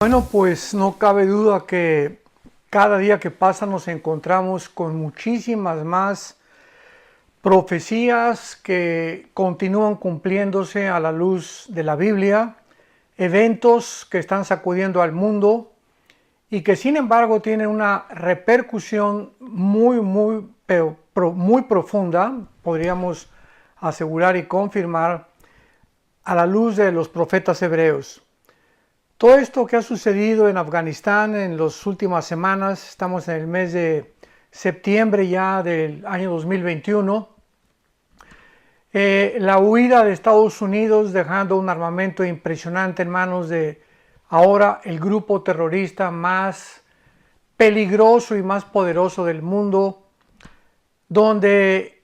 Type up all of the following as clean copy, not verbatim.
Bueno, pues no cabe duda que cada día que pasa nos encontramos con muchísimas más profecías que continúan cumpliéndose a la luz de la Biblia, eventos que están sacudiendo al mundo y que sin embargo tienen una repercusión muy profunda, podríamos asegurar y confirmar, a la luz de los profetas hebreos. Todo esto que ha sucedido en Afganistán en las últimas semanas, estamos en el mes de septiembre ya del año 2021, la huida de Estados Unidos dejando un armamento impresionante en manos de ahora el grupo terrorista más peligroso y más poderoso del mundo, donde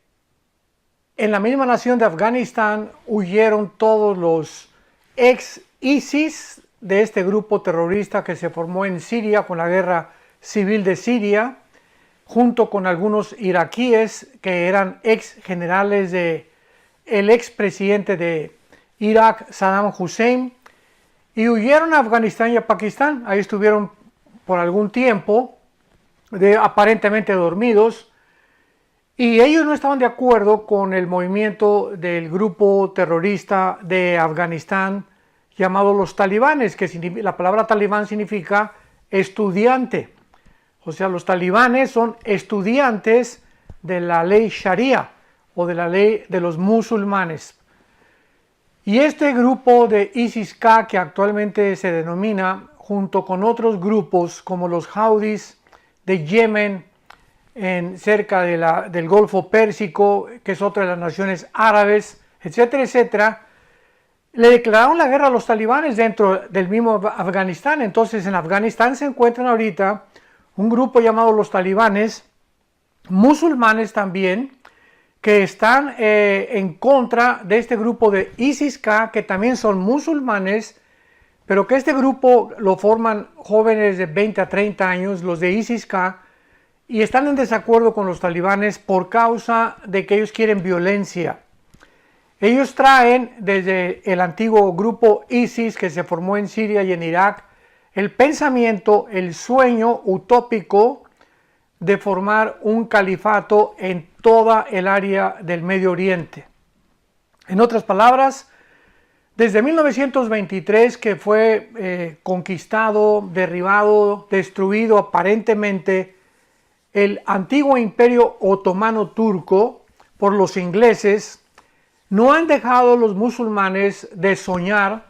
en la misma nación de Afganistán huyeron todos los ex ISIS de este grupo terrorista que se formó en Siria con la guerra civil de Siria, junto con algunos iraquíes que eran ex generales de el expresidente de Irak, Saddam Hussein, y huyeron a Afganistán y a Pakistán. Ahí estuvieron por algún tiempo, aparentemente dormidos, y ellos no estaban de acuerdo con el movimiento del grupo terrorista de Afganistán llamado los talibanes, que la palabra talibán significa estudiante. O sea, los talibanes son estudiantes de la ley Sharia o de la ley de los musulmanes. Y este grupo de ISIS-K, que actualmente se denomina, junto con otros grupos como los Houthis de Yemen, cerca del Golfo Pérsico, que es otra de las naciones árabes, etcétera, etcétera, le declararon la guerra a los talibanes dentro del mismo Afganistán. Entonces en Afganistán se encuentran ahorita un grupo llamado los talibanes, musulmanes también, que están en contra de este grupo de ISIS-K, que también son musulmanes, pero que este grupo lo forman jóvenes de 20 a 30 años, los de ISIS-K, y están en desacuerdo con los talibanes por causa de que ellos quieren violencia. Ellos traen desde el antiguo grupo ISIS que se formó en Siria y en Irak el pensamiento, el sueño utópico de formar un califato en toda el área del Medio Oriente. En otras palabras, desde 1923 que fue conquistado, derribado, destruido aparentemente el antiguo imperio otomano turco por los ingleses, no han dejado los musulmanes de soñar,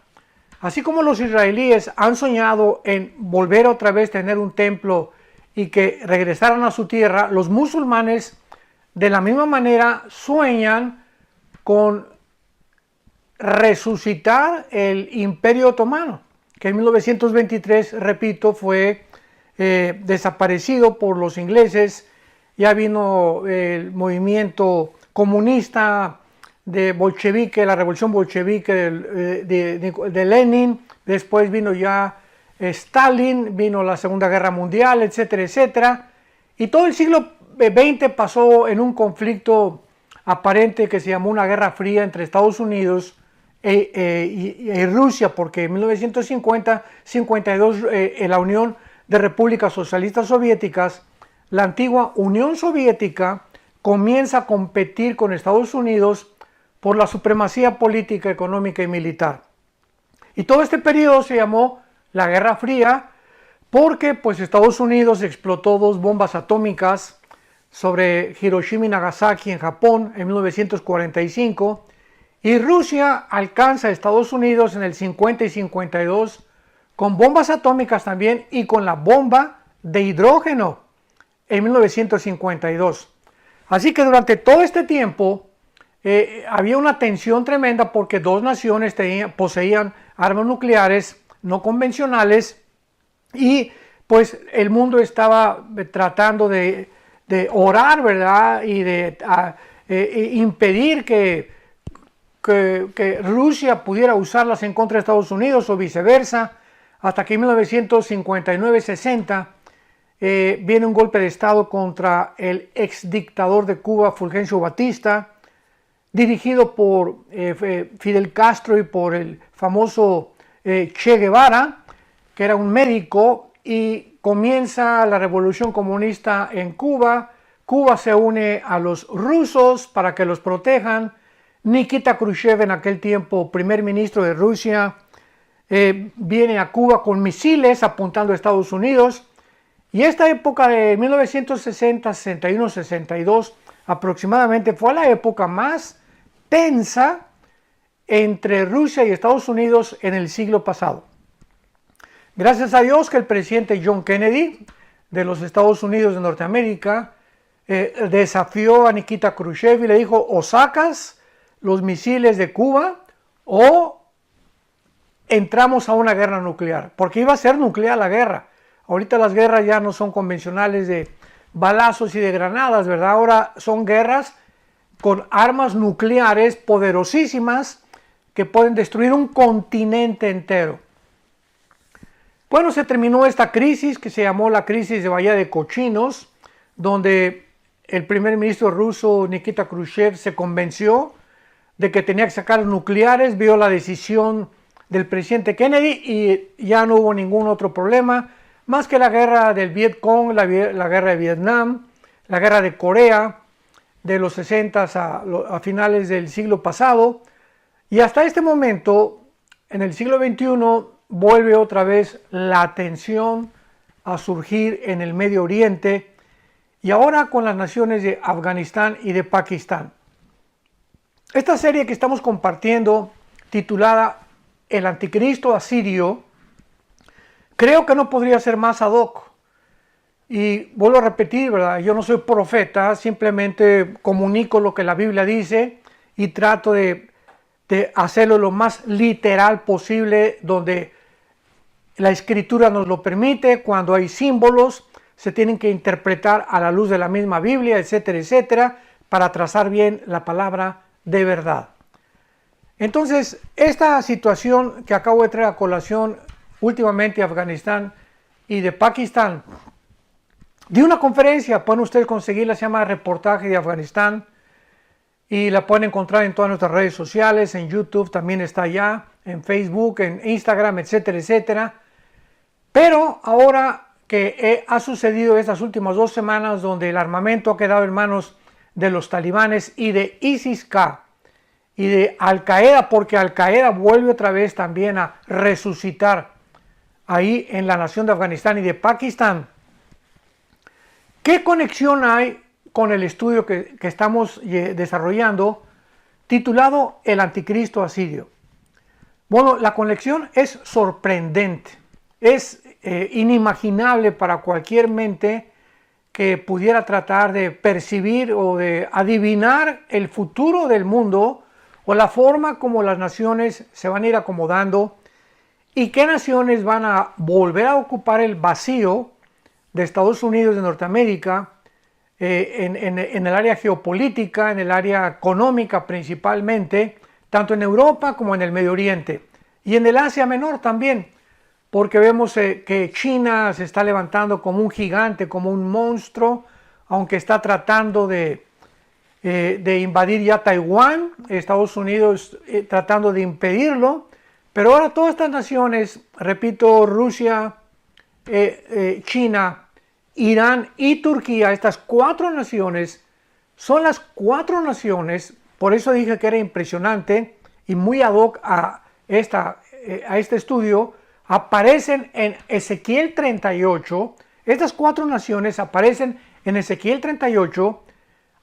así como los israelíes han soñado en volver otra vez a tener un templo y que regresaran a su tierra. Los musulmanes de la misma manera sueñan con resucitar el imperio otomano, que en 1923, repito, fue desaparecido por los ingleses. Ya vino el movimiento comunista de bolchevique, la revolución bolchevique de Lenin, después vino ya Stalin, vino la Segunda Guerra Mundial, etcétera, etcétera, y todo el siglo XX pasó en un conflicto aparente que se llamó una Guerra Fría entre Estados Unidos y Rusia, porque en 1950-52 la Unión de Repúblicas Socialistas Soviéticas, la antigua Unión Soviética, comienza a competir con Estados Unidos por la supremacía política, económica y militar. Y todo este periodo se llamó la Guerra Fría porque pues Estados Unidos explotó 2 bombas atómicas sobre Hiroshima y Nagasaki en Japón en 1945 y Rusia alcanza a Estados Unidos en el 50 y 52 con bombas atómicas también y con la bomba de hidrógeno en 1952. Así que durante todo este tiempo había una tensión tremenda porque 2 naciones poseían armas nucleares no convencionales y pues el mundo estaba tratando de orar, ¿verdad? Y de impedir que Rusia pudiera usarlas en contra de Estados Unidos o viceversa, hasta que en 1959-60 viene un golpe de estado contra el ex dictador de Cuba, Fulgencio Batista, dirigido por Fidel Castro y por el famoso Che Guevara, que era un médico, y comienza la revolución comunista en Cuba. Cuba se une a los rusos para que los protejan. Nikita Khrushchev, en aquel tiempo primer ministro de Rusia, viene a Cuba con misiles apuntando a Estados Unidos. Y esta época de 1960, 61, 62 aproximadamente fue la época más tensa entre Rusia y Estados Unidos en el siglo pasado. Gracias a Dios que el presidente John Kennedy de los Estados Unidos de Norteamérica desafió a Nikita Khrushchev y le dijo: o sacas los misiles de Cuba o entramos a una guerra nuclear, porque iba a ser nuclear la guerra. Ahorita las guerras ya no son convencionales de balazos y de granadas, ¿verdad? Ahora son guerras con armas nucleares poderosísimas que pueden destruir un continente entero. Bueno, se terminó esta crisis que se llamó la crisis de Bahía de Cochinos, donde el primer ministro ruso Nikita Khrushchev se convenció de que tenía que sacar los nucleares, vio la decisión del presidente Kennedy y ya no hubo ningún otro problema, más que la guerra del Vietcong, la guerra de Vietnam, la guerra de Corea, de los 60 a finales del siglo pasado. Y hasta este momento, en el siglo XXI, vuelve otra vez la tensión a surgir en el Medio Oriente, y ahora con las naciones de Afganistán y de Pakistán. Esta serie que estamos compartiendo, titulada El Anticristo Asirio, creo que no podría ser más ad hoc. Y vuelvo a repetir, ¿verdad? Yo no soy profeta, simplemente comunico lo que la Biblia dice y trato de hacerlo lo más literal posible, donde la escritura nos lo permite. Cuando hay símbolos, se tienen que interpretar a la luz de la misma Biblia, etcétera, etcétera, para trazar bien la palabra de verdad. Entonces, esta situación que acabo de traer a colación últimamente de Afganistán y de Pakistán, di una conferencia, pueden ustedes conseguirla, se llama Reportaje de Afganistán, y la pueden encontrar en todas nuestras redes sociales, en YouTube también está allá, en Facebook, en Instagram, etcétera, etcétera. Pero ahora que ha sucedido estas últimas 2 semanas, donde el armamento ha quedado en manos de los talibanes y de ISIS-K y de Al-Qaeda, porque Al-Qaeda vuelve otra vez también a resucitar ahí en la nación de Afganistán y de Pakistán. ¿Qué conexión hay con el estudio que estamos desarrollando, titulado El Anticristo Asirio? Bueno, la conexión es sorprendente, es inimaginable para cualquier mente que pudiera tratar de percibir o de adivinar el futuro del mundo o la forma como las naciones se van a ir acomodando y qué naciones van a volver a ocupar el vacío de Estados Unidos de Norteamérica en el área geopolítica, en el área económica principalmente, tanto en Europa como en el Medio Oriente y en el Asia Menor también, porque vemos que China se está levantando como un gigante, como un monstruo, aunque está tratando de invadir ya Taiwán, Estados Unidos tratando de impedirlo. Pero ahora todas estas naciones, repito, Rusia, China, Irán y Turquía, estas 4 naciones, son las 4 naciones, por eso dije que era impresionante y muy ad hoc a este estudio, aparecen en Ezequiel 38, estas 4 naciones aparecen en Ezequiel 38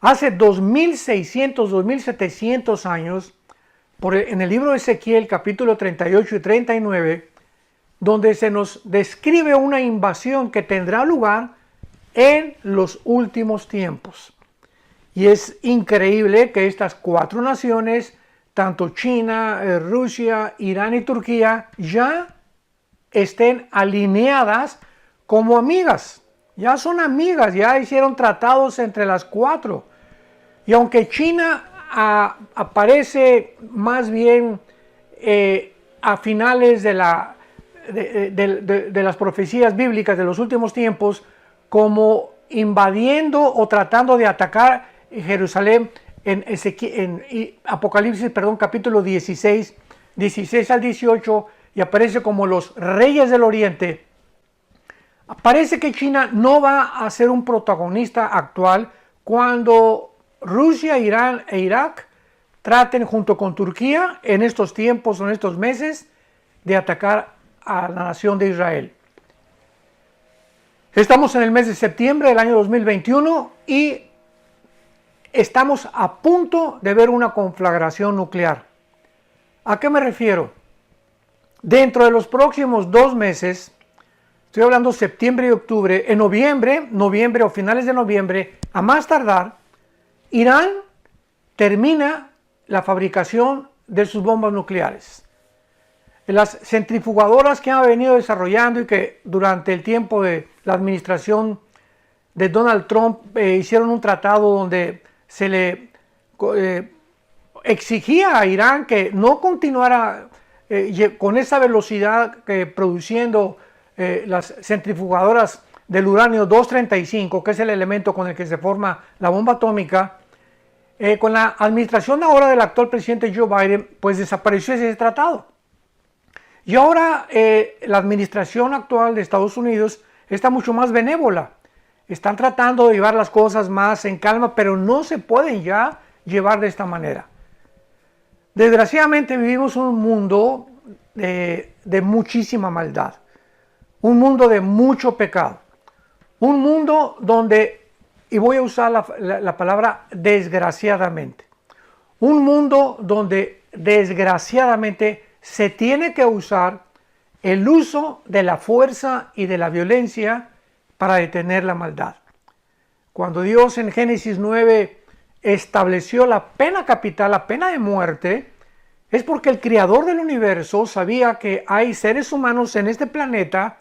hace 2600, 2700 años, en el libro de Ezequiel capítulo 38 y 39, donde se nos describe una invasión que tendrá lugar en los últimos tiempos. Y es increíble que estas 4 naciones, tanto China, Rusia, Irán y Turquía, ya estén alineadas como amigas. Ya son amigas, ya hicieron tratados entre las 4. Y aunque China aparece más bien a finales de las profecías bíblicas de los últimos tiempos, como invadiendo o tratando de atacar Jerusalén en Apocalipsis, capítulo 16 al 18, y aparece como los reyes del Oriente, parece que China no va a ser un protagonista actual cuando Rusia, Irán e Irak traten junto con Turquía en estos tiempos o en estos meses de atacar a la nación de Israel. Estamos en el mes de septiembre del año 2021 y estamos a punto de ver una conflagración nuclear. ¿A qué me refiero? Dentro de los próximos 2 meses, estoy hablando septiembre y octubre, en noviembre o finales de noviembre, a más tardar, Irán termina la fabricación de sus bombas nucleares. Las centrifugadoras que han venido desarrollando y que durante el tiempo de la administración de Donald Trump hicieron un tratado donde se le exigía a Irán que no continuara con esa velocidad produciendo las centrifugadoras del uranio 235, que es el elemento con el que se forma la bomba atómica. Con la administración ahora del actual presidente Joe Biden, pues desapareció ese tratado. Y ahora la administración actual de Estados Unidos está mucho más benévola. Están tratando de llevar las cosas más en calma, pero no se pueden ya llevar de esta manera. Desgraciadamente vivimos un mundo de muchísima maldad, un mundo de mucho pecado, un mundo donde, y voy a usar la palabra desgraciadamente, un mundo donde desgraciadamente se tiene que usar el uso de la fuerza y de la violencia para detener la maldad. Cuando Dios en Génesis 9 estableció la pena capital, la pena de muerte, es porque el creador del universo sabía que hay seres humanos en este planeta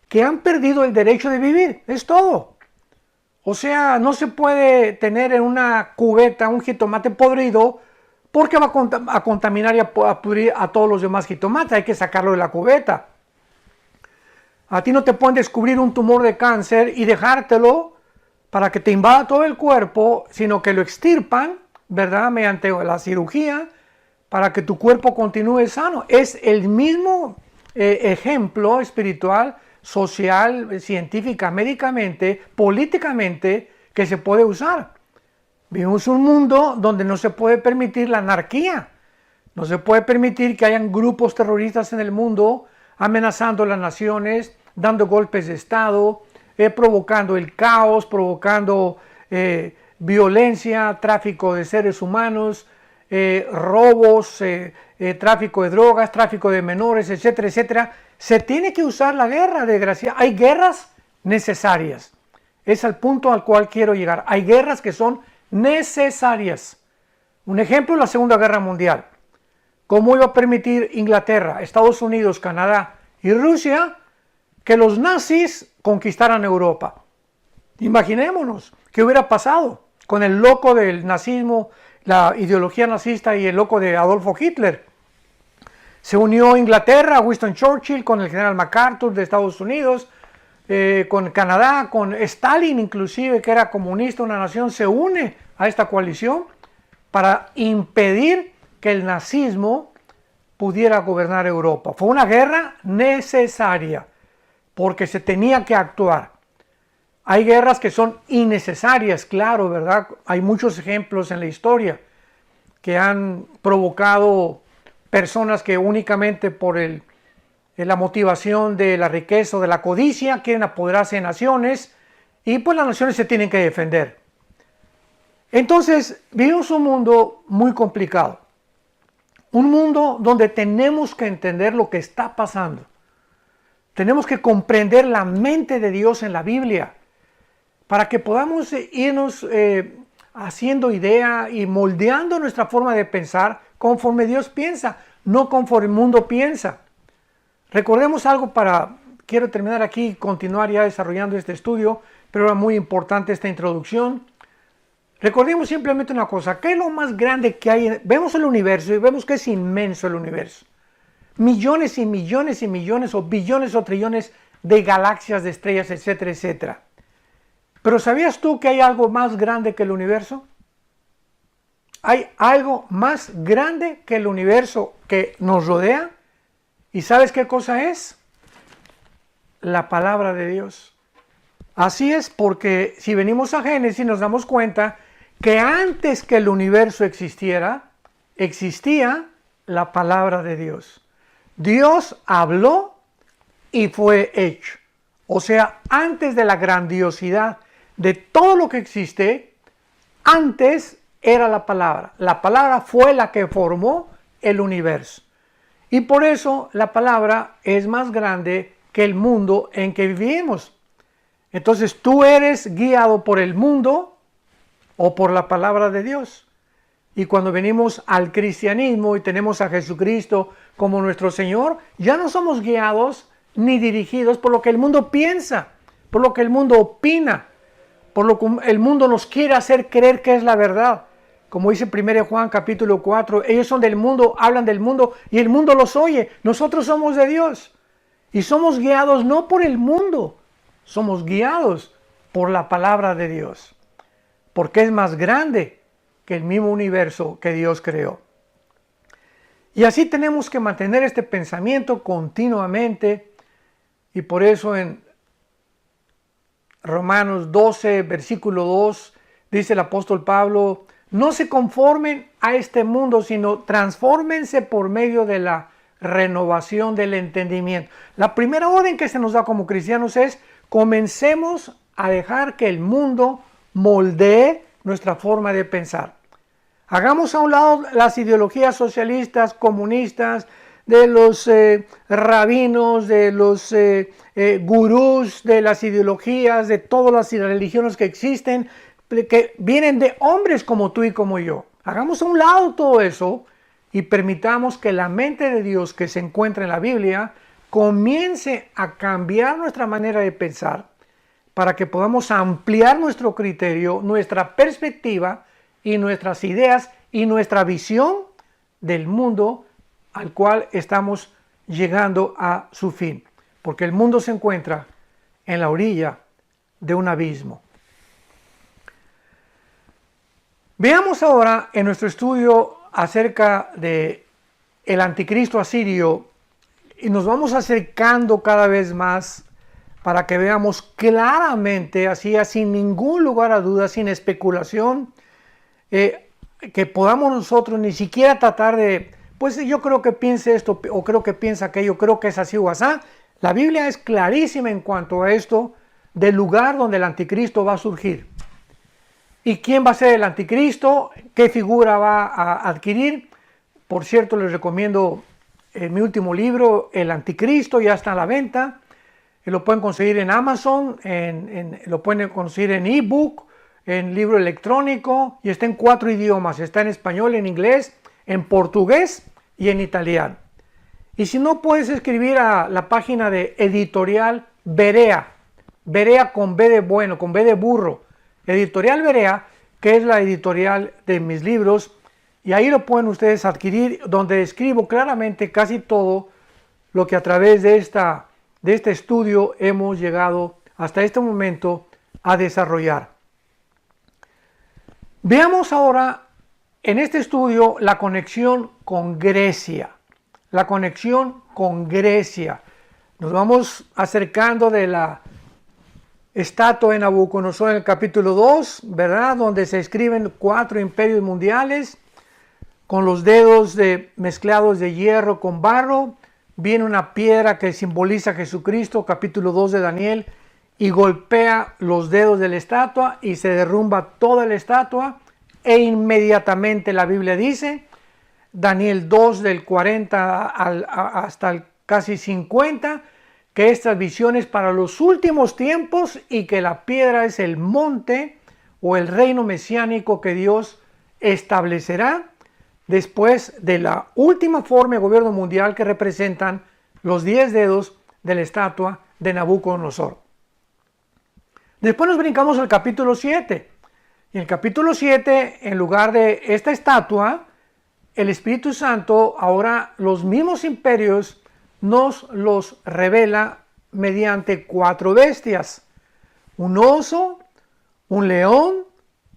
que han perdido el derecho de vivir, es todo. O sea, no se puede tener en una cubeta un jitomate podrido porque va a contaminar y a pudrir a todos los demás jitomates, hay que sacarlo de la cubeta. A ti no te pueden descubrir un tumor de cáncer y dejártelo para que te invada todo el cuerpo, sino que lo extirpan, ¿verdad?, mediante la cirugía, para que tu cuerpo continúe sano. Es el mismo ejemplo espiritual, social, científica, médicamente, políticamente, que se puede usar. Vivimos un mundo donde no se puede permitir la anarquía, no se puede permitir que hayan grupos terroristas en el mundo amenazando a las naciones, dando golpes de Estado, provocando el caos, provocando violencia, tráfico de seres humanos, robos, tráfico de drogas, tráfico de menores, etcétera, etcétera. Se tiene que usar la guerra, desgracia. Hay guerras necesarias. Es al punto al cual quiero llegar. Hay guerras que son necesarias. Un ejemplo, la Segunda Guerra Mundial. ¿Cómo iba a permitir Inglaterra, Estados Unidos, Canadá y Rusia que los nazis conquistaran Europa? Imaginémonos qué hubiera pasado con el loco del nazismo, la ideología nazista y el loco de Adolfo Hitler. Se unió Inglaterra, Winston Churchill, con el general MacArthur de Estados Unidos, con Canadá, con Stalin inclusive, que era comunista, una nación, se une a esta coalición para impedir que el nazismo pudiera gobernar Europa. Fue una guerra necesaria, porque se tenía que actuar. Hay guerras que son innecesarias, claro, ¿verdad? Hay muchos ejemplos en la historia que han provocado personas que únicamente por la motivación de la riqueza o de la codicia quieren apoderarse de naciones y pues las naciones se tienen que defender. Entonces, vivimos un mundo muy complicado. Un mundo donde tenemos que entender lo que está pasando. Tenemos que comprender la mente de Dios en la Biblia para que podamos irnos haciendo idea y moldeando nuestra forma de pensar conforme Dios piensa, no conforme el mundo piensa. Recordemos algo quiero terminar aquí y continuar ya desarrollando este estudio, pero era muy importante esta introducción. Recordemos simplemente una cosa, ¿qué es lo más grande que hay? Vemos el universo y vemos que es inmenso el universo. Millones y millones y millones o billones o trillones de galaxias, de estrellas, etcétera, etcétera. Pero ¿sabías tú que hay algo más grande que el universo? Hay algo más grande que el universo que nos rodea ¿Y sabes qué cosa es? La palabra de Dios. Así es, porque si venimos a Génesis nos damos cuenta que antes que el universo existiera, existía la palabra de Dios. Dios habló y fue hecho. O sea, antes de la grandiosidad de todo lo que existe, antes era la palabra. La palabra fue la que formó el universo. Y por eso la palabra es más grande que el mundo en que vivimos. Entonces tú eres guiado por el mundo o por la palabra de Dios. Y cuando venimos al cristianismo y tenemos a Jesucristo como nuestro Señor, ya no somos guiados ni dirigidos por lo que el mundo piensa, por lo que el mundo opina, por lo que el mundo nos quiere hacer creer que es la verdad. Como dice 1 Juan capítulo 4, ellos son del mundo, hablan del mundo y el mundo los oye. Nosotros somos de Dios y somos guiados no por el mundo, somos guiados por la palabra de Dios, porque es más grande que el mismo universo que Dios creó. Y así tenemos que mantener este pensamiento continuamente, y por eso en Romanos 12, versículo 2, dice el apóstol Pablo: no se conformen a este mundo, sino transfórmense por medio de la renovación del entendimiento. La primera orden que se nos da como cristianos es: comencemos a dejar que el mundo moldee nuestra forma de pensar. Hagamos a un lado las ideologías socialistas, comunistas, de los rabinos, de los gurús, de las ideologías, de todas las religiones que existen, que vienen de hombres como tú y como yo. Hagamos a un lado todo eso y permitamos que la mente de Dios que se encuentra en la Biblia comience a cambiar nuestra manera de pensar para que podamos ampliar nuestro criterio, nuestra perspectiva y nuestras ideas y nuestra visión del mundo al cual estamos llegando a su fin. Porque el mundo se encuentra en la orilla de un abismo. Veamos ahora en nuestro estudio acerca de el anticristo asirio y nos vamos acercando cada vez más para que veamos claramente, así sin ningún lugar a dudas, sin especulación, que podamos nosotros ni siquiera tratar de, pues yo creo que piense esto o creo que piensa aquello, creo que es así o así. La Biblia es clarísima en cuanto a esto del lugar donde el anticristo va a surgir. ¿Y quién va a ser el anticristo? ¿Qué figura va a adquirir? Por cierto, les recomiendo mi último libro, El Anticristo, ya está a la venta. Lo pueden conseguir en Amazon, lo pueden conseguir en ebook, en libro electrónico, y está en 4 idiomas. Está en español, en inglés, en portugués y en italiano. Y si no, puedes escribir a la página de Editorial Berea. Berea con B de bueno, con B de burro. Editorial Berea, que es la editorial de mis libros, y ahí lo pueden ustedes adquirir, donde escribo claramente casi todo lo que a través de este estudio hemos llegado hasta este momento a desarrollar. Veamos ahora en este estudio la conexión con Grecia. La conexión con Grecia. Nos vamos acercando de la estatua de Nabucodonosor en el capítulo 2, ¿verdad? Donde se escriben 4 imperios mundiales con los dedos mezclados de hierro con barro. Viene una piedra que simboliza a Jesucristo, capítulo 2 de Daniel, y golpea los dedos de la estatua y se derrumba toda la estatua, e inmediatamente la Biblia dice, Daniel 2 del 40 hasta el casi 50, que estas visiones para los últimos tiempos y que la piedra es el monte o el reino mesiánico que Dios establecerá después de la última forma de gobierno mundial que representan los 10 dedos de la estatua de Nabucodonosor. Después nos brincamos al capítulo 7. Y en el capítulo 7, en lugar de esta estatua, el Espíritu Santo, ahora los mismos imperios, nos los revela mediante 4 bestias. Un oso, un león,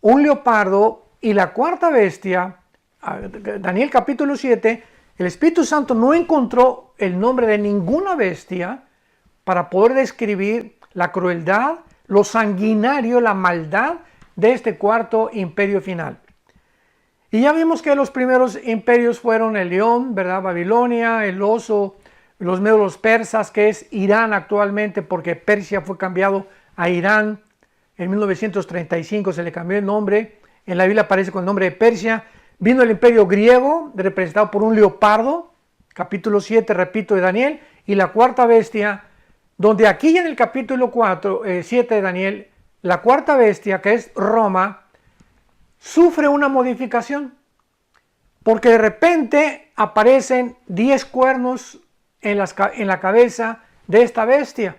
un leopardo y la cuarta bestia. Daniel capítulo 7 El Espíritu Santo no encontró el nombre de ninguna bestia para poder describir la crueldad, lo sanguinario, la maldad de este cuarto imperio final. Y ya vimos que los primeros imperios fueron el león, ¿verdad? Babilonia, el oso, los medos, los persas, que es Irán actualmente, porque Persia fue cambiado a Irán. En 1935 se le cambió el nombre. En la Biblia aparece con el nombre de Persia. Vino el imperio griego, representado por un leopardo, capítulo 7, repito, de Daniel. Y la cuarta bestia, donde aquí en el capítulo 7 de Daniel, la cuarta bestia, que es Roma, sufre una modificación. Porque de repente aparecen 10 cuernos en la cabeza de esta bestia.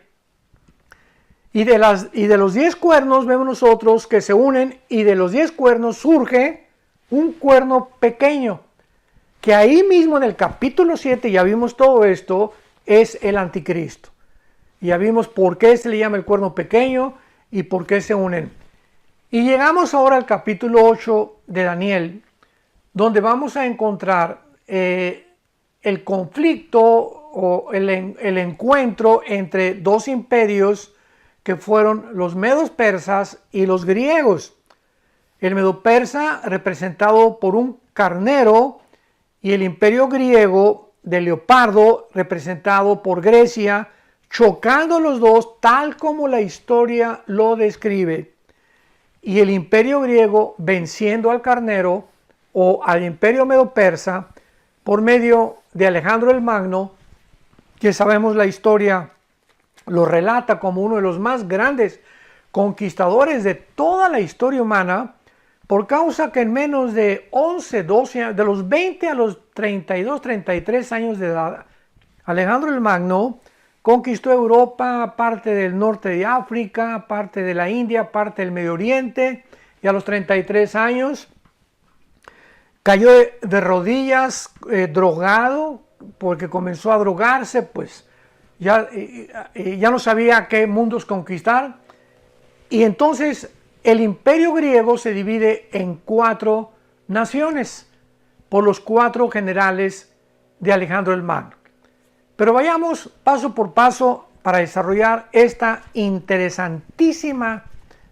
Y de los 10 cuernos vemos nosotros que se unen, y de los 10 cuernos surge un cuerno pequeño, que ahí mismo en el capítulo 7, ya vimos todo esto, es el anticristo. Ya vimos por qué se le llama el cuerno pequeño y por qué se unen. Y llegamos ahora al capítulo 8 de Daniel, donde vamos a encontrar el conflicto o el encuentro entre dos imperios que fueron los medos persas y los griegos. El medo persa representado por un carnero y el imperio griego del leopardo representado por Grecia, chocando los dos tal como la historia lo describe. Y el imperio griego venciendo al carnero o al imperio medo persa por medio de Alejandro el Magno, que sabemos la historia lo relata como uno de los más grandes conquistadores de toda la historia humana, por causa que en menos de 11, 12 años, de los 20 a los 32, 33 años de edad, Alejandro el Magno conquistó Europa, parte del norte de África, parte de la India, parte del Medio Oriente, y a los 33 años cayó de rodillas, drogado, porque comenzó a drogarse, pues ya no sabía qué mundos conquistar. Y entonces el imperio griego se divide en 4 naciones por los 4 generales de Alejandro el Magno. Pero vayamos paso por paso para desarrollar esta interesantísima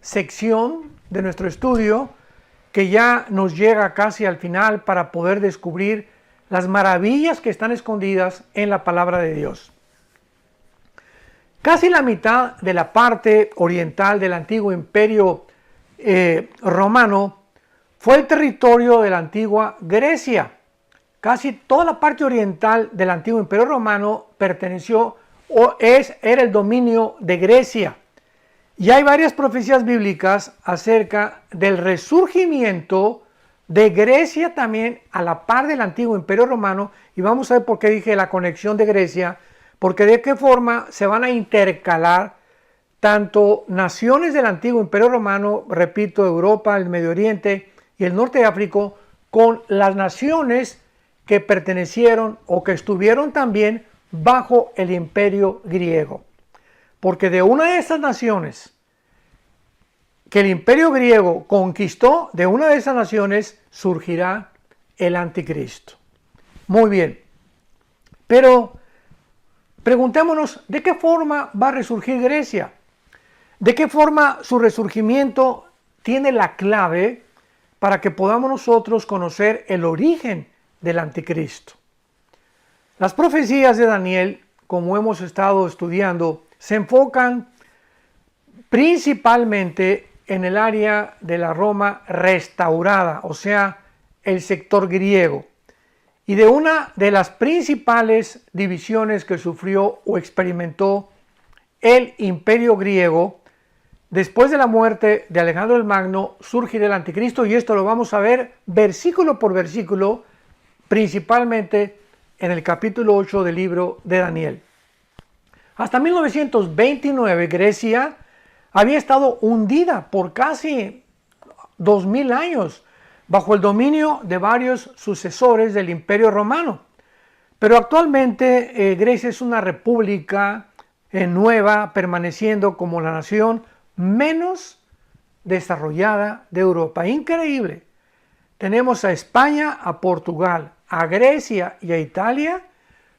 sección de nuestro estudio, que ya nos llega casi al final para poder descubrir las maravillas que están escondidas en la palabra de Dios. Casi la mitad de la parte oriental del antiguo imperio romano fue el territorio de la antigua Grecia. Casi toda la parte oriental del antiguo imperio romano perteneció era el dominio de Grecia. Y hay varias profecías bíblicas acerca del resurgimiento de Grecia también a la par del antiguo imperio romano. Y vamos a ver por qué dije la conexión de Grecia, porque de qué forma se van a intercalar tanto naciones del antiguo imperio romano, repito, Europa, el Medio Oriente y el norte de África, con las naciones que pertenecieron o que estuvieron también bajo el imperio griego. Porque de una de esas naciones que el imperio griego conquistó, de una de esas naciones surgirá el anticristo. Muy bien, pero preguntémonos, ¿de qué forma va a resurgir Grecia? ¿De qué forma su resurgimiento tiene la clave para que podamos nosotros conocer el origen del anticristo? Las profecías de Daniel, como hemos estado estudiando, se enfocan principalmente en el área de la Roma restaurada, o sea, el sector griego, y de una de las principales divisiones que sufrió o experimentó el imperio griego. Después de la muerte de Alejandro el Magno surgirá el anticristo, y esto lo vamos a ver versículo por versículo, principalmente en el capítulo 8 del libro de Daniel. Hasta 1929 Grecia había estado hundida por casi 2000 años bajo el dominio de varios sucesores del Imperio Romano. Pero actualmente Grecia es una república nueva, permaneciendo como la nación menos desarrollada de Europa. Increíble. Tenemos a España, a Portugal, a Grecia y a Italia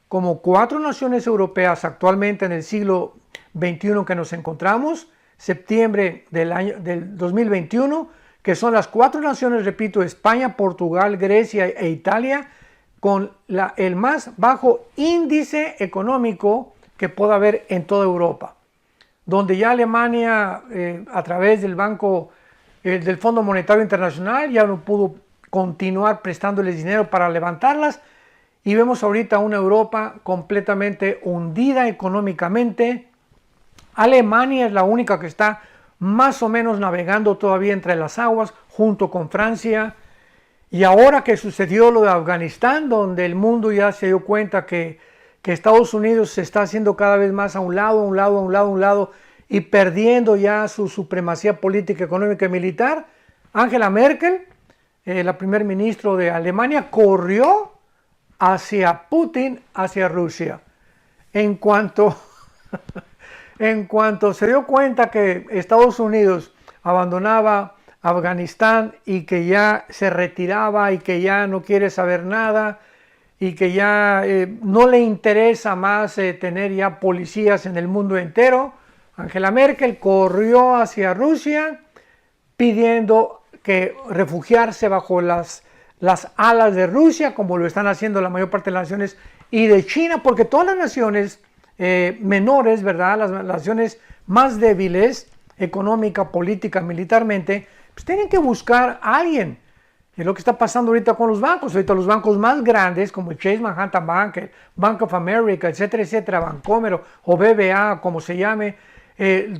como 4 naciones europeas actualmente en el siglo XXI que nos encontramos, septiembre del 2021, que son las 4 naciones, repito, España, Portugal, Grecia e Italia, con el más bajo índice económico que pueda haber en toda Europa, donde ya Alemania, a través del del Fondo Monetario Internacional, ya no pudo continuar prestándoles dinero para levantarlas, y vemos ahorita una Europa completamente hundida económicamente. Alemania es la única que está más o menos navegando todavía entre las aguas, junto con Francia. Y ahora que sucedió lo de Afganistán, donde el mundo ya se dio cuenta que Estados Unidos se está haciendo cada vez más a un lado, y perdiendo ya su supremacía política, económica y militar, Angela Merkel, la primer ministro de Alemania, corrió hacia Putin, hacia Rusia. En cuanto se dio cuenta que Estados Unidos abandonaba Afganistán y que ya se retiraba y que ya no quiere saber nada y que ya no le interesa más tener ya policías en el mundo entero, Angela Merkel corrió hacia Rusia pidiendo que refugiarse bajo las alas de Rusia, como lo están haciendo la mayor parte de las naciones, y de China, porque todas las naciones menores, ¿verdad? Las naciones más débiles, económica, política, militarmente, pues tienen que buscar a alguien. Es lo que está pasando ahorita con los bancos. Ahorita los bancos más grandes, como el Chase Manhattan Bank, el Bank of America, etcétera, Bancomer o BBA, como se llame,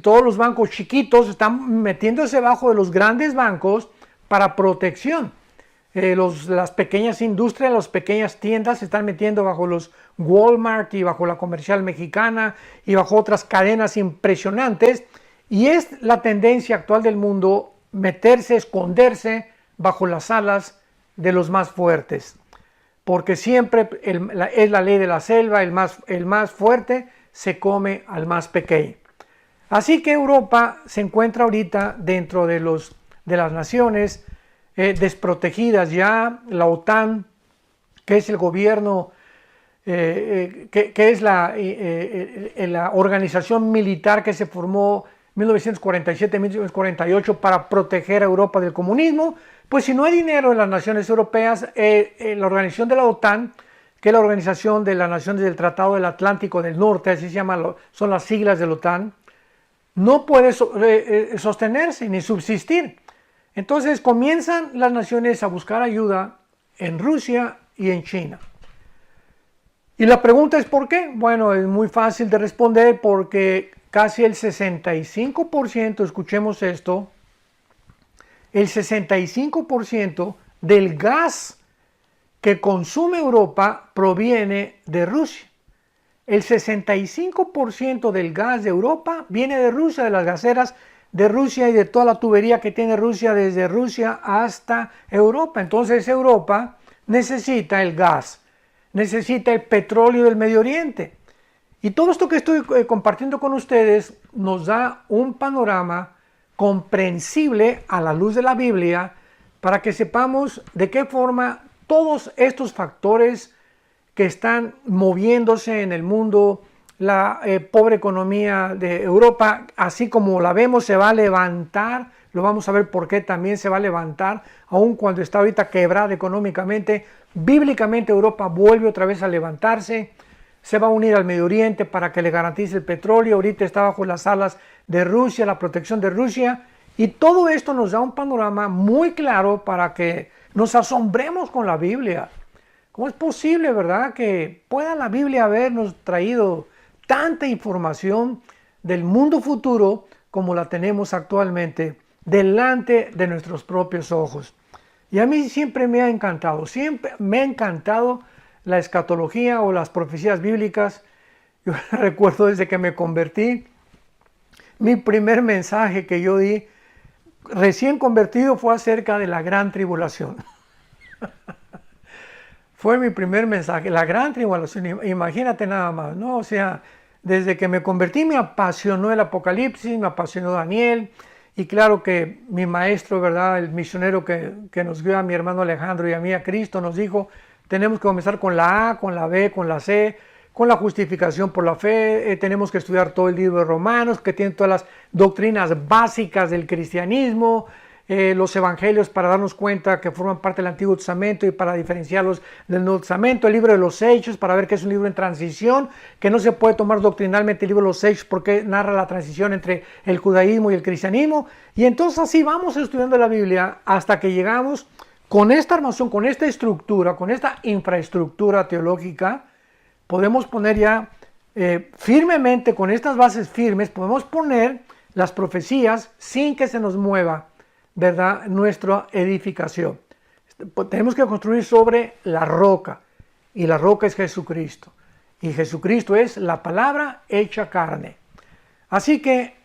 todos los bancos chiquitos están metiéndose bajo de los grandes bancos para protección. Las pequeñas industrias, las pequeñas tiendas se están metiendo bajo los Walmart y bajo la Comercial Mexicana y bajo otras cadenas impresionantes, y es la tendencia actual del mundo meterse, esconderse bajo las alas de los más fuertes, porque siempre es la ley de la selva, el más fuerte se come al más pequeño. Así que Europa se encuentra ahorita dentro de las naciones desprotegidas. Ya la OTAN, que es el gobierno, que es la organización militar que se formó en 1947-1948 para proteger a Europa del comunismo, pues si no hay dinero en las naciones europeas, la organización de la OTAN, que es la organización de las naciones del Tratado del Atlántico del Norte, así se llama, son las siglas de la OTAN, no puede sostenerse ni subsistir. Entonces comienzan las naciones a buscar ayuda en Rusia y en China. Y la pregunta es ¿por qué? Bueno, es muy fácil de responder, porque casi el 65%, escuchemos esto, el 65% del gas que consume Europa proviene de Rusia. El 65% del gas de Europa viene de Rusia, de las gaseras de Rusia y de toda la tubería que tiene Rusia desde Rusia hasta Europa. Entonces Europa necesita el gas, necesita el petróleo del Medio Oriente. Y todo esto que estoy compartiendo con ustedes nos da un panorama comprensible a la luz de la Biblia, para que sepamos de qué forma todos estos factores que están moviéndose en el mundo, la pobre economía de Europa, así como la vemos, se va a levantar. Lo vamos a ver por qué también se va a levantar, aun cuando está ahorita quebrada económicamente. Bíblicamente Europa vuelve otra vez a levantarse, se va a unir al Medio Oriente para que le garantice el petróleo. Ahorita está bajo las alas de Rusia, la protección de Rusia, y todo esto nos da un panorama muy claro para que nos asombremos con la Biblia. ¿Cómo es posible, verdad, que pueda la Biblia habernos traído tanta información del mundo futuro como la tenemos actualmente delante de nuestros propios ojos? Y a mí siempre me ha encantado la escatología o las profecías bíblicas. Yo recuerdo desde que me convertí, mi primer mensaje que yo di recién convertido fue acerca de la gran tribulación. Fue mi primer mensaje, la gran tribulación, imagínate nada más, ¿no? O sea, desde que me convertí me apasionó el Apocalipsis, me apasionó Daniel, y claro que mi maestro, ¿verdad? El misionero que nos dio a mi hermano Alejandro y a mí a Cristo, nos dijo, tenemos que comenzar con la A, con la B, con la C, con la justificación por la fe. Tenemos que estudiar todo el libro de Romanos, que tiene todas las doctrinas básicas del cristianismo, los evangelios para darnos cuenta que forman parte del Antiguo Testamento y para diferenciarlos del Nuevo Testamento, el libro de los Hechos para ver que es un libro en transición, que no se puede tomar doctrinalmente el libro de los Hechos porque narra la transición entre el judaísmo y el cristianismo. Y entonces así vamos estudiando la Biblia hasta que llegamos con esta armación, con esta estructura, con esta infraestructura teológica, podemos poner ya firmemente, con estas bases firmes, podemos poner las profecías sin que se nos mueva, ¿verdad?, nuestra edificación. Tenemos que construir sobre la roca, y la roca es Jesucristo, y Jesucristo es la palabra hecha carne. Así que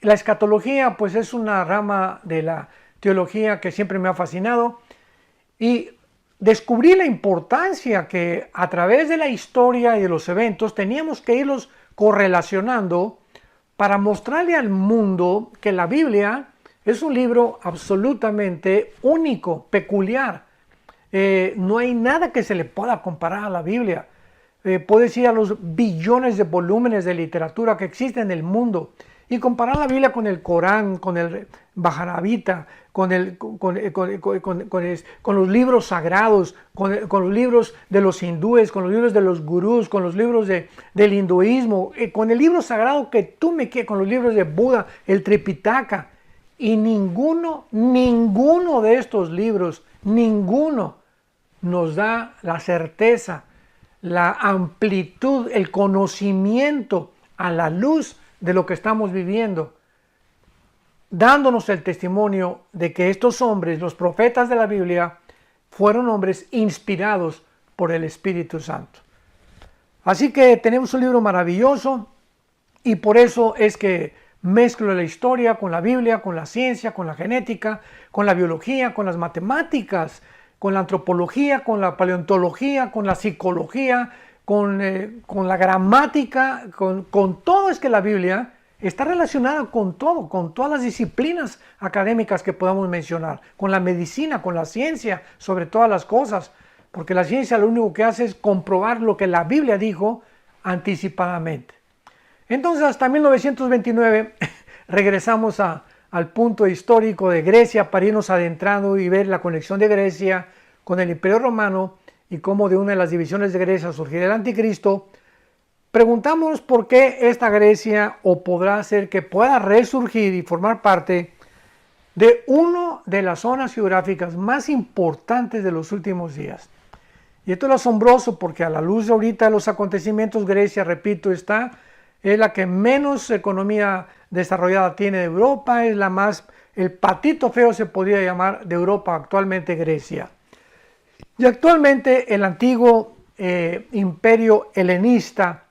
la escatología pues es una rama de la teología que siempre me ha fascinado, y descubrí la importancia que a través de la historia y de los eventos teníamos que irlos correlacionando para mostrarle al mundo que la Biblia es un libro absolutamente único, peculiar. No hay nada que se le pueda comparar a la Biblia. Puedes ir a los billones de volúmenes de literatura que existen en el mundo y comparar la Biblia con el Corán, con el Bhagavad-gita, con los libros sagrados, con los libros de los hindúes, con los libros de los gurús, con los libros del hinduismo, con el libro sagrado que tú me quieres, con los libros de Buda, el Tripitaka. Y ninguno de estos libros, ninguno nos da la certeza, la amplitud, el conocimiento a la luz de lo que estamos viviendo, dándonos el testimonio de que estos hombres, los profetas de la Biblia, fueron hombres inspirados por el Espíritu Santo. Así que tenemos un libro maravilloso y por eso es que mezclo la historia con la Biblia, con la ciencia, con la genética, con la biología, con las matemáticas, con la antropología, con la paleontología, con la psicología, con la gramática, con todo. Es que la Biblia está relacionada con todo, con todas las disciplinas académicas que podamos mencionar, con la medicina, con la ciencia, sobre todas las cosas, porque la ciencia lo único que hace es comprobar lo que la Biblia dijo anticipadamente. Entonces hasta 1929 regresamos al punto histórico de Grecia para irnos adentrando y ver la conexión de Grecia con el Imperio Romano y cómo de una de las divisiones de Grecia surgirá el Anticristo. Preguntamos por qué esta Grecia o podrá ser que pueda resurgir y formar parte de una de las zonas geográficas más importantes de los últimos días. Y esto es asombroso porque a la luz de ahorita de los acontecimientos, Grecia, repito, es la que menos economía desarrollada tiene de Europa, es la más, el patito feo se podría llamar de Europa actualmente, Grecia. Y actualmente el antiguo imperio helenista,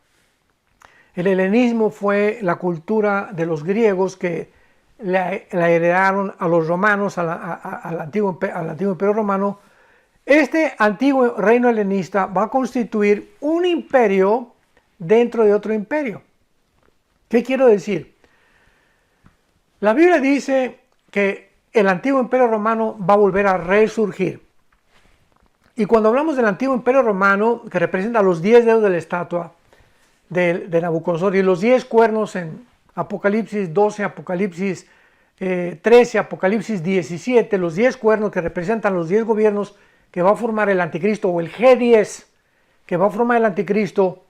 el helenismo fue la cultura de los griegos que la heredaron a los romanos, al antiguo imperio romano. Este antiguo reino helenista va a constituir un imperio dentro de otro imperio. ¿Qué quiero decir? La Biblia dice que el antiguo imperio romano va a volver a resurgir. Y cuando hablamos del antiguo imperio romano, que representa los 10 dedos de la estatua de Nabucodonosor y los 10 cuernos en Apocalipsis 12, Apocalipsis 13, Apocalipsis 17, los 10 cuernos que representan los 10 gobiernos que va a formar el anticristo, o el G10 que va a formar el anticristo.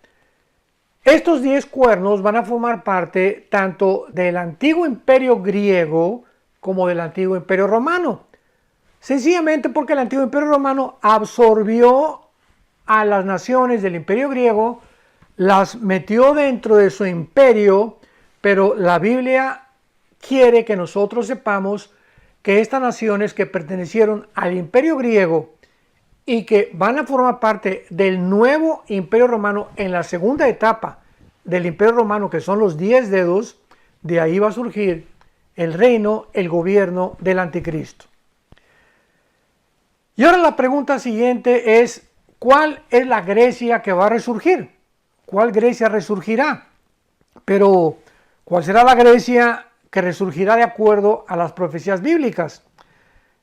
Estos 10 cuernos van a formar parte tanto del antiguo imperio griego como del antiguo imperio romano. Sencillamente porque el antiguo imperio romano absorbió a las naciones del imperio griego, las metió dentro de su imperio, pero la Biblia quiere que nosotros sepamos que estas naciones que pertenecieron al imperio griego y que van a formar parte del nuevo imperio romano en la segunda etapa del imperio romano, que son los 10 dedos, de ahí va a surgir el reino, el gobierno del anticristo. Y ahora la pregunta siguiente es, ¿cuál es la Grecia que va a resurgir? ¿Cuál Grecia resurgirá? Pero, ¿cuál será la Grecia que resurgirá de acuerdo a las profecías bíblicas?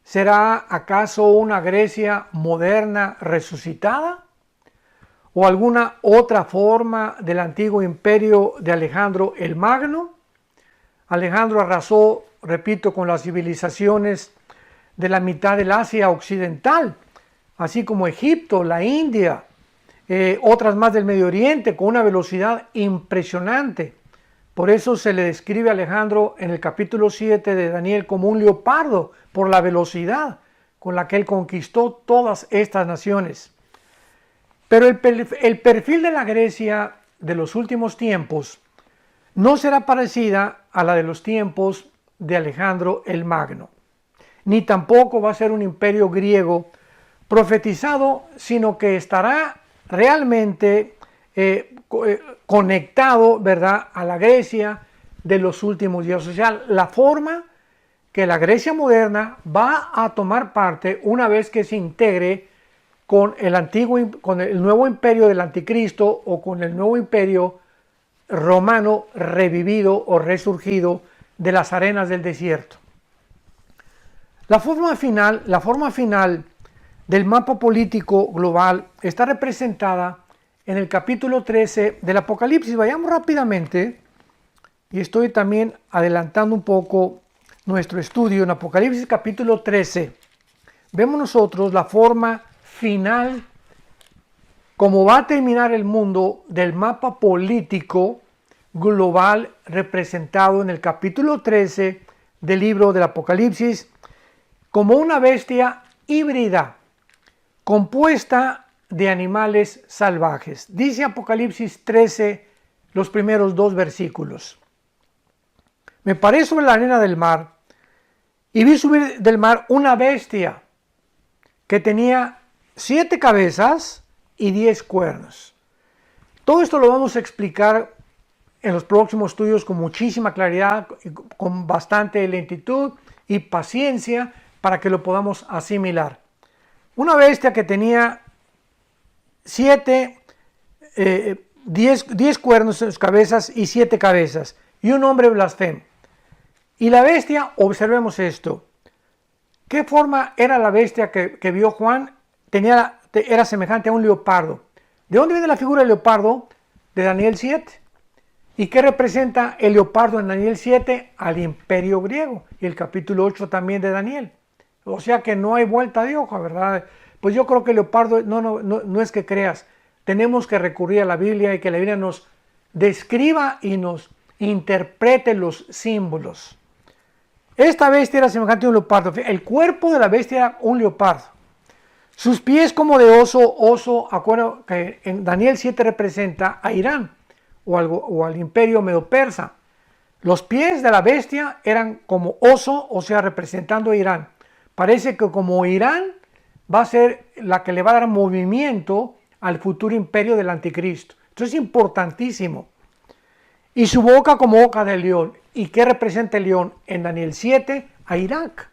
¿Será acaso una Grecia moderna resucitada? ¿O alguna otra forma del antiguo imperio de Alejandro el Magno? Alejandro arrasó, repito, con las civilizaciones de la mitad del Asia occidental, así como Egipto, la India, otras más del Medio Oriente, con una velocidad impresionante. Por eso se le describe a Alejandro en el capítulo 7 de Daniel como un leopardo, por la velocidad con la que él conquistó todas estas naciones. Pero el perfil de la Grecia de los últimos tiempos no será parecida a la de los tiempos de Alejandro el Magno, ni tampoco va a ser un imperio griego profetizado, sino que estará realmente conectado, ¿verdad?, a la Grecia de los últimos días. O sea, la forma que la Grecia moderna va a tomar parte una vez que se integre con el nuevo imperio del anticristo o con el nuevo imperio romano revivido o resurgido de las arenas del desierto. La forma final del mapa político global está representada en el capítulo 13 del Apocalipsis. Vayamos rápidamente, y estoy también adelantando un poco nuestro estudio. En Apocalipsis capítulo 13 vemos nosotros la forma final, cómo va a terminar el mundo del mapa político global representado en el capítulo 13 del libro del Apocalipsis, como una bestia híbrida compuesta de animales salvajes. Dice Apocalipsis 13, los primeros 2 versículos. Me paré sobre la arena del mar y vi subir del mar una bestia que tenía 7 cabezas y 10 cuernos. Todo esto lo vamos a explicar en los próximos estudios con muchísima claridad, con bastante lentitud y paciencia para que lo podamos asimilar. Una bestia que tenía 10 cuernos en sus cabezas y 7 cabezas, y un hombre blasfemo. Y la bestia, observemos esto. ¿Qué forma era la bestia que vio Juan? Era semejante a un leopardo. ¿De dónde viene la figura del leopardo? De Daniel 7. ¿Y qué representa el leopardo en Daniel 7? Al imperio griego. Y el capítulo 8 también de Daniel. O sea que no hay vuelta de hoja, ¿verdad? Pues yo creo que el leopardo, no es que creas. Tenemos que recurrir a la Biblia y que la Biblia nos describa y nos interprete los símbolos. Esta bestia era semejante a un leopardo. El cuerpo de la bestia era un leopardo. Sus pies como de oso, acuerdo que en Daniel 7 representa a Irán o al imperio medo-persa. Los pies de la bestia eran como oso, o sea, representando a Irán. Parece que como Irán va a ser la que le va a dar movimiento al futuro imperio del anticristo. Esto es importantísimo. Y su boca como boca del león. ¿Y qué representa el león? En Daniel 7, a Irak.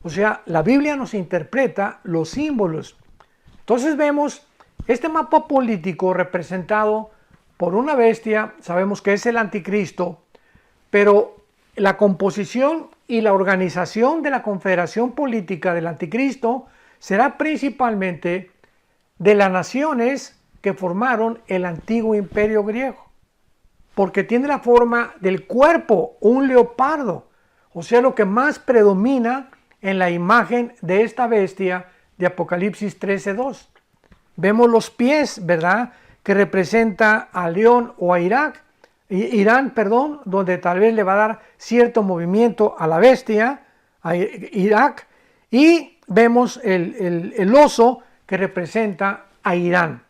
O sea, la Biblia nos interpreta los símbolos. Entonces vemos este mapa político representado por una bestia, sabemos que es el anticristo, pero la composición y la organización de la confederación política del anticristo será principalmente de las naciones que formaron el antiguo imperio griego, porque tiene la forma del cuerpo, un leopardo, o sea, lo que más predomina en la imagen de esta bestia de Apocalipsis 13:2. Vemos los pies, ¿verdad?, que representa a León o a Irán, donde tal vez le va a dar cierto movimiento a la bestia, a Irak, y vemos el oso que representa a Irán,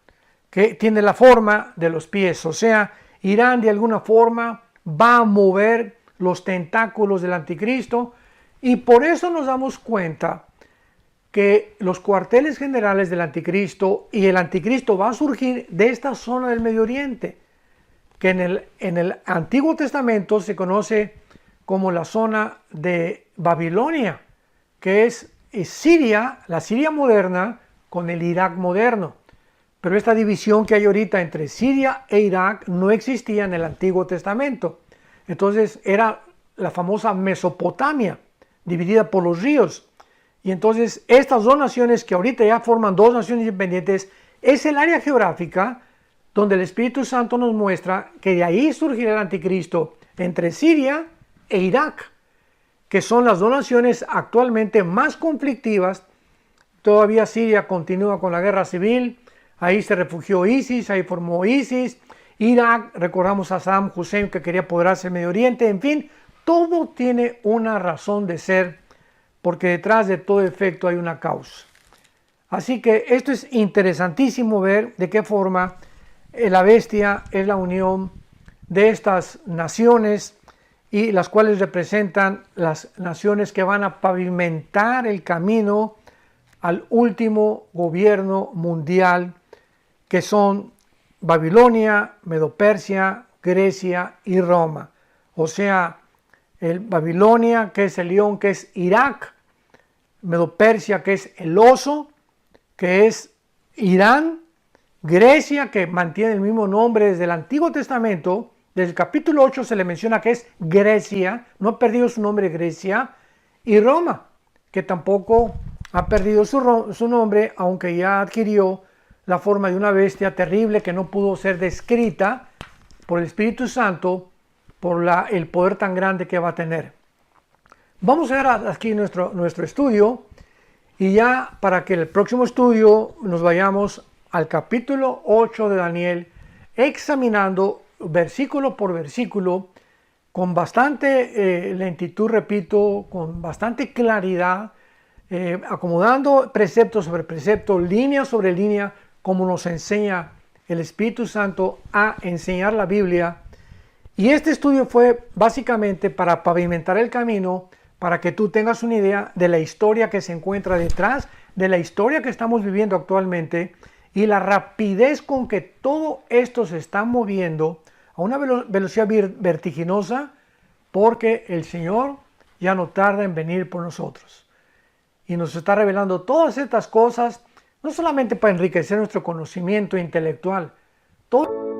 que tiene la forma de los pies. O sea, Irán de alguna forma va a mover los tentáculos del anticristo, y por eso nos damos cuenta que los cuarteles generales del anticristo y el anticristo va a surgir de esta zona del Medio Oriente, que en el Antiguo Testamento se conoce como la zona de Babilonia, que es Siria, la Siria moderna con el Irak moderno. Pero esta división que hay ahorita entre Siria e Irak no existía en el Antiguo Testamento. Entonces era la famosa Mesopotamia, dividida por los ríos. Y entonces estas dos naciones que ahorita ya forman dos naciones independientes es el área geográfica donde el Espíritu Santo nos muestra que de ahí surgirá el anticristo entre Siria e Irak, que son las dos naciones actualmente más conflictivas. Todavía Siria continúa con la guerra civil, ahí se refugió ISIS, ahí formó ISIS. Irak, recordamos a Saddam Hussein que quería apoderarse del Medio Oriente, en fin, todo tiene una razón de ser, porque detrás de todo efecto hay una causa. Así que esto es interesantísimo ver de qué forma la bestia es la unión de estas naciones y las cuales representan las naciones que van a pavimentar el camino al último gobierno mundial, que son Babilonia, Medo-Persia, Grecia y Roma. O sea, el Babilonia, que es el león, que es Irak, Medo-Persia, que es el oso, que es Irán, Grecia, que mantiene el mismo nombre desde el Antiguo Testamento. Desde el capítulo 8 se le menciona que es Grecia, no ha perdido su nombre Grecia, y Roma, que tampoco ha perdido su nombre, aunque ya adquirió la forma de una bestia terrible que no pudo ser descrita por el Espíritu Santo, por el poder tan grande que va a tener. Vamos a ver aquí nuestro estudio, y ya para que el próximo estudio nos vayamos al capítulo 8 de Daniel, examinando versículo por versículo, con bastante lentitud, repito, con bastante claridad, acomodando precepto sobre precepto, línea sobre línea, como nos enseña el Espíritu Santo a enseñar la Biblia. Y este estudio fue básicamente para pavimentar el camino, para que tú tengas una idea de la historia que se encuentra detrás de la historia que estamos viviendo actualmente y la rapidez con que todo esto se está moviendo a una velocidad vertiginosa, porque el Señor ya no tarda en venir por nosotros. Y nos está revelando todas estas cosas, no solamente para enriquecer nuestro conocimiento intelectual, todo